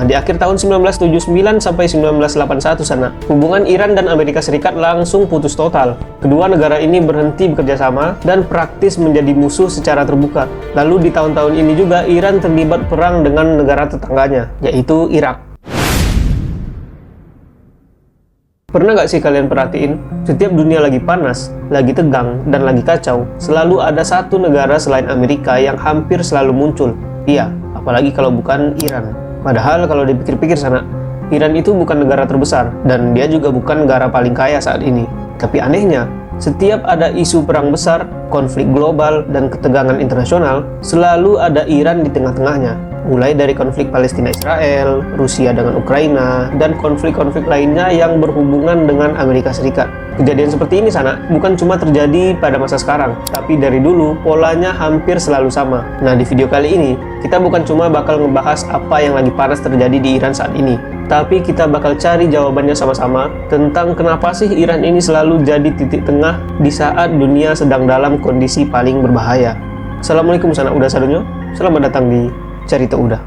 Di akhir tahun 1979 sampai 1981 sana, hubungan Iran dan Amerika Serikat langsung putus total. Kedua negara ini berhenti bekerja sama dan praktis menjadi musuh secara terbuka. Lalu di tahun-tahun ini juga Iran terlibat perang dengan negara tetangganya, yaitu Irak. Pernah nggak sih kalian perhatiin, setiap dunia lagi panas, lagi tegang, dan lagi kacau, selalu ada satu negara selain Amerika yang hampir selalu muncul. Iya, apalagi kalau bukan Iran. Padahal kalau dipikir-pikir sana, Iran itu bukan negara terbesar, dan dia juga bukan negara paling kaya saat ini. Tapi anehnya, setiap ada isu perang besar, konflik global, dan ketegangan internasional, selalu ada Iran di tengah-tengahnya. Mulai dari konflik Palestina-Israel, Rusia dengan Ukraina, dan konflik-konflik lainnya yang berhubungan dengan Amerika Serikat. Kejadian seperti ini sana bukan cuma terjadi pada masa sekarang, tapi dari dulu polanya hampir selalu sama. Nah, di video kali ini, kita bukan cuma bakal ngebahas apa yang lagi panas terjadi di Iran saat ini, tapi kita bakal cari jawabannya sama-sama tentang kenapa sih Iran ini selalu jadi titik tengah di saat dunia sedang dalam kondisi paling berbahaya. Assalamualaikum sanak udah sadonyo, selamat datang di Cerita Udah.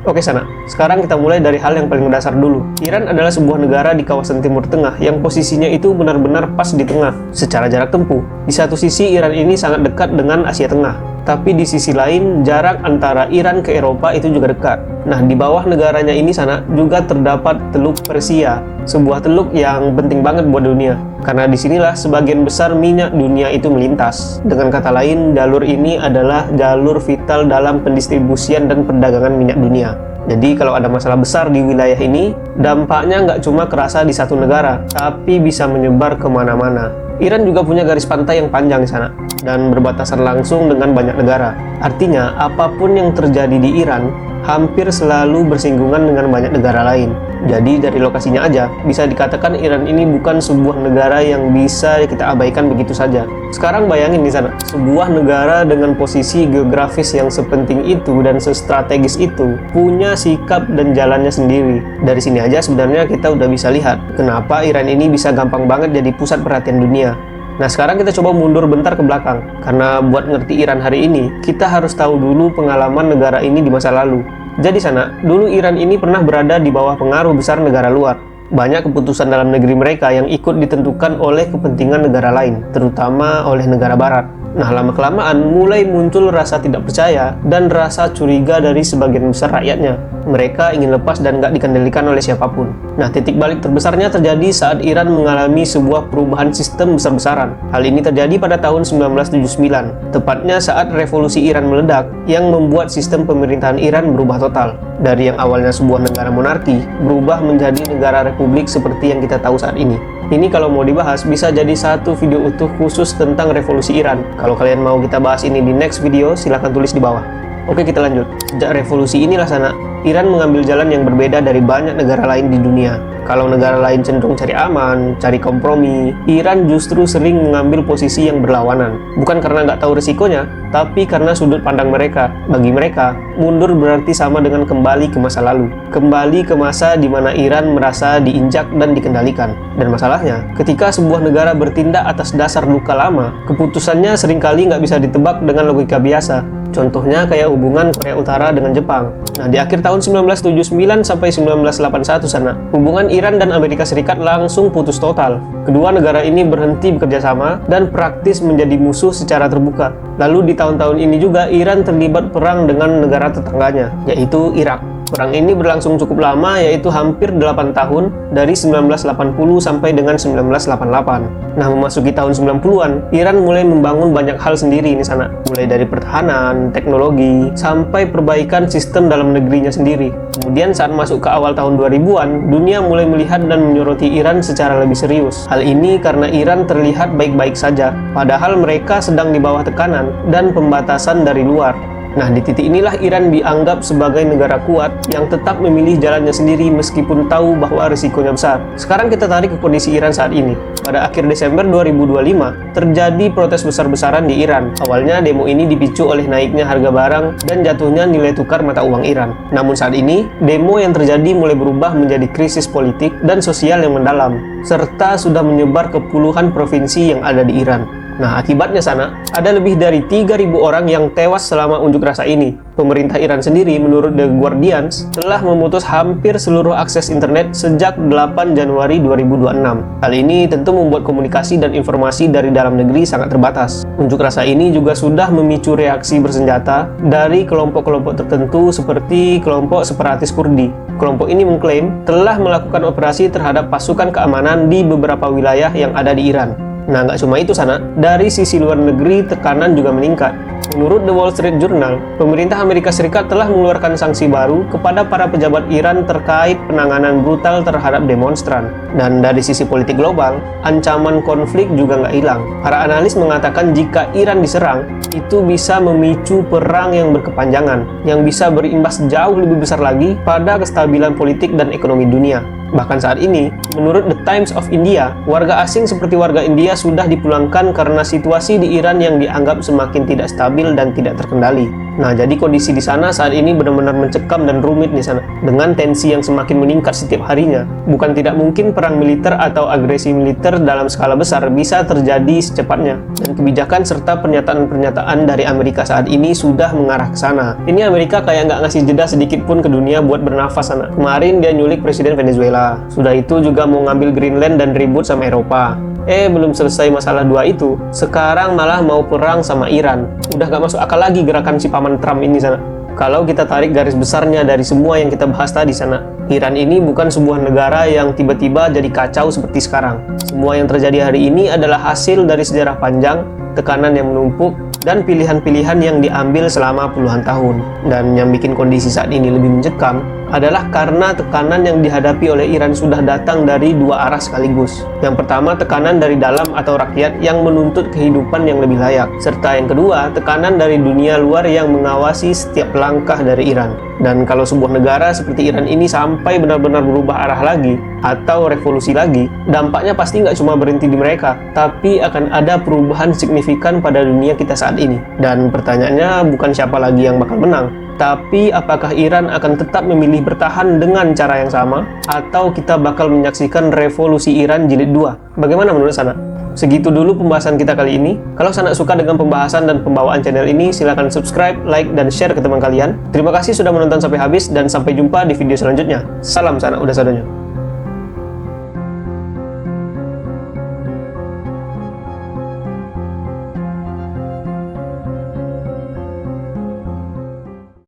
Oke sana, sekarang kita mulai dari hal yang paling dasar dulu. Iran adalah sebuah negara di kawasan Timur Tengah yang posisinya itu benar-benar pas di tengah secara jarak tempuh. Di satu sisi Iran ini sangat dekat dengan Asia Tengah, tapi di sisi lain jarak antara Iran ke Eropa itu juga dekat. Nah, di bawah negaranya ini sana juga terdapat Teluk Persia, sebuah teluk yang penting banget buat dunia. Karena disinilah sebagian besar minyak dunia itu melintas. Dengan kata lain, jalur ini adalah jalur vital dalam pendistribusian dan perdagangan minyak dunia. Jadi kalau ada masalah besar di wilayah ini, dampaknya nggak cuma kerasa di satu negara, tapi bisa menyebar kemana-mana. Iran juga punya garis pantai yang panjang di sana, dan berbatasan langsung dengan banyak negara. Artinya, apapun yang terjadi di Iran, hampir selalu bersinggungan dengan banyak negara lain. Jadi dari lokasinya aja, bisa dikatakan Iran ini bukan sebuah negara yang bisa kita abaikan begitu saja. Sekarang bayangin di sana, sebuah negara dengan posisi geografis yang sepenting itu dan sestrategis itu, punya sikap dan jalannya sendiri. Dari sini aja sebenarnya kita udah bisa lihat, kenapa Iran ini bisa gampang banget jadi pusat perhatian dunia. Nah, sekarang kita coba mundur bentar ke belakang, karena buat ngerti Iran hari ini, kita harus tahu dulu pengalaman negara ini di masa lalu. Jadi sana, dulu Iran ini pernah berada di bawah pengaruh besar negara luar. Banyak keputusan dalam negeri mereka yang ikut ditentukan oleh kepentingan negara lain, terutama oleh negara barat. Nah, lama-kelamaan mulai muncul rasa tidak percaya dan rasa curiga dari sebagian besar rakyatnya. Mereka ingin lepas dan nggak dikendalikan oleh siapapun. Nah, titik balik terbesarnya terjadi saat Iran mengalami sebuah perubahan sistem besar-besaran. Hal ini terjadi pada tahun 1979, tepatnya saat revolusi Iran meledak yang membuat sistem pemerintahan Iran berubah total. Dari yang awalnya sebuah negara monarki, berubah menjadi negara republik seperti yang kita tahu saat ini. Ini kalau mau dibahas, bisa jadi satu video utuh khusus tentang revolusi Iran. Kalau kalian mau kita bahas ini di next video, silahkan tulis di bawah. Oke, kita lanjut. Sejak revolusi inilah sana, Iran mengambil jalan yang berbeda dari banyak negara lain di dunia. Kalau negara lain cenderung cari aman, cari kompromi, Iran justru sering mengambil posisi yang berlawanan. Bukan karena nggak tahu risikonya, tapi karena sudut pandang mereka. Bagi mereka, mundur berarti sama dengan kembali ke masa lalu. Kembali ke masa di mana Iran merasa diinjak dan dikendalikan. Dan masalahnya, ketika sebuah negara bertindak atas dasar luka lama, keputusannya seringkali nggak bisa ditebak dengan logika biasa. Contohnya kayak hubungan Korea Utara dengan Jepang. Nah, di akhir tahun 1979 sampai 1981 sana, hubungan Iran dan Amerika Serikat langsung putus total. Kedua negara ini berhenti bekerja sama dan praktis menjadi musuh secara terbuka. Lalu di tahun-tahun ini juga Iran terlibat perang dengan negara tetangganya, yaitu Irak. Perang ini berlangsung cukup lama, yaitu hampir 8 tahun, dari 1980 sampai dengan 1988. Nah, memasuki tahun 90-an, Iran mulai membangun banyak hal sendiri di sana. Mulai dari pertahanan, teknologi, sampai perbaikan sistem dalam negerinya sendiri. Kemudian saat masuk ke awal tahun 2000-an, dunia mulai melihat dan menyoroti Iran secara lebih serius. Hal ini karena Iran terlihat baik-baik saja, padahal mereka sedang di bawah tekanan dan pembatasan dari luar. Nah, di titik inilah Iran dianggap sebagai negara kuat yang tetap memilih jalannya sendiri meskipun tahu bahwa risikonya besar. Sekarang kita tarik ke kondisi Iran saat ini. Pada akhir Desember 2025, terjadi protes besar-besaran di Iran. Awalnya demo ini dipicu oleh naiknya harga barang dan jatuhnya nilai tukar mata uang Iran. Namun saat ini, demo yang terjadi mulai berubah menjadi krisis politik dan sosial yang mendalam, serta sudah menyebar ke puluhan provinsi yang ada di Iran. Nah, akibatnya sana, ada lebih dari 3.000 orang yang tewas selama unjuk rasa ini. Pemerintah Iran sendiri, menurut The Guardian, telah memutus hampir seluruh akses internet sejak 8 Januari 2026. Hal ini tentu membuat komunikasi dan informasi dari dalam negeri sangat terbatas. Unjuk rasa ini juga sudah memicu reaksi bersenjata dari kelompok-kelompok tertentu seperti kelompok separatis Kurdi. Kelompok ini mengklaim telah melakukan operasi terhadap pasukan keamanan di beberapa wilayah yang ada di Iran. Nah, nggak cuma itu sana, dari sisi luar negeri tekanan juga meningkat. Menurut The Wall Street Journal, pemerintah Amerika Serikat telah mengeluarkan sanksi baru kepada para pejabat Iran terkait penanganan brutal terhadap demonstran. Dan dari sisi politik global, ancaman konflik juga nggak hilang. Para analis mengatakan jika Iran diserang, itu bisa memicu perang yang berkepanjangan, yang bisa berimbas jauh lebih besar lagi pada kestabilan politik dan ekonomi dunia. Bahkan saat ini, menurut The Times of India, warga asing seperti warga India sudah dipulangkan karena situasi di Iran yang dianggap semakin tidak stabil dan tidak terkendali. Nah, jadi kondisi di sana saat ini benar-benar mencekam dan rumit di sana, dengan tensi yang semakin meningkat setiap harinya. Bukan tidak mungkin perang militer atau agresi militer dalam skala besar bisa terjadi secepatnya. Dan kebijakan serta pernyataan-pernyataan dari Amerika saat ini sudah mengarah ke sana. Ini Amerika kayak nggak ngasih jeda sedikit pun ke dunia buat bernafas sana. Kemarin dia nyulik Presiden Venezuela. Sudah itu juga mau ngambil Greenland dan ribut sama Eropa. Belum selesai masalah dua itu, sekarang malah mau perang sama Iran. Udah gak masuk akal lagi gerakan si paman Trump ini sana. Kalau kita tarik garis besarnya dari semua yang kita bahas tadi sana, Iran ini bukan sebuah negara yang tiba-tiba jadi kacau seperti sekarang. Semua yang terjadi hari ini adalah hasil dari sejarah panjang, tekanan yang menumpuk, dan pilihan-pilihan yang diambil selama puluhan tahun. Dan yang bikin kondisi saat ini lebih mencekam adalah karena tekanan yang dihadapi oleh Iran sudah datang dari dua arah sekaligus. Yang pertama, tekanan dari dalam atau rakyat yang menuntut kehidupan yang lebih layak. Serta yang kedua, tekanan dari dunia luar yang mengawasi setiap langkah dari Iran. Dan kalau sebuah negara seperti Iran ini sampai benar-benar berubah arah lagi, atau revolusi lagi, dampaknya pasti nggak cuma berhenti di mereka, tapi akan ada perubahan signifikan pada dunia kita saat ini. Dan pertanyaannya bukan siapa lagi yang bakal menang, tapi apakah Iran akan tetap memilih bertahan dengan cara yang sama, atau kita bakal menyaksikan revolusi Iran jilid 2? Bagaimana menurut Sana? Segitu dulu pembahasan kita kali ini. Kalau Sana suka dengan pembahasan dan pembawaan channel ini, silahkan subscribe, like, dan share ke teman kalian. Terima kasih sudah menonton sampai habis, dan sampai jumpa di video selanjutnya. Salam Sana Udah Sadonya.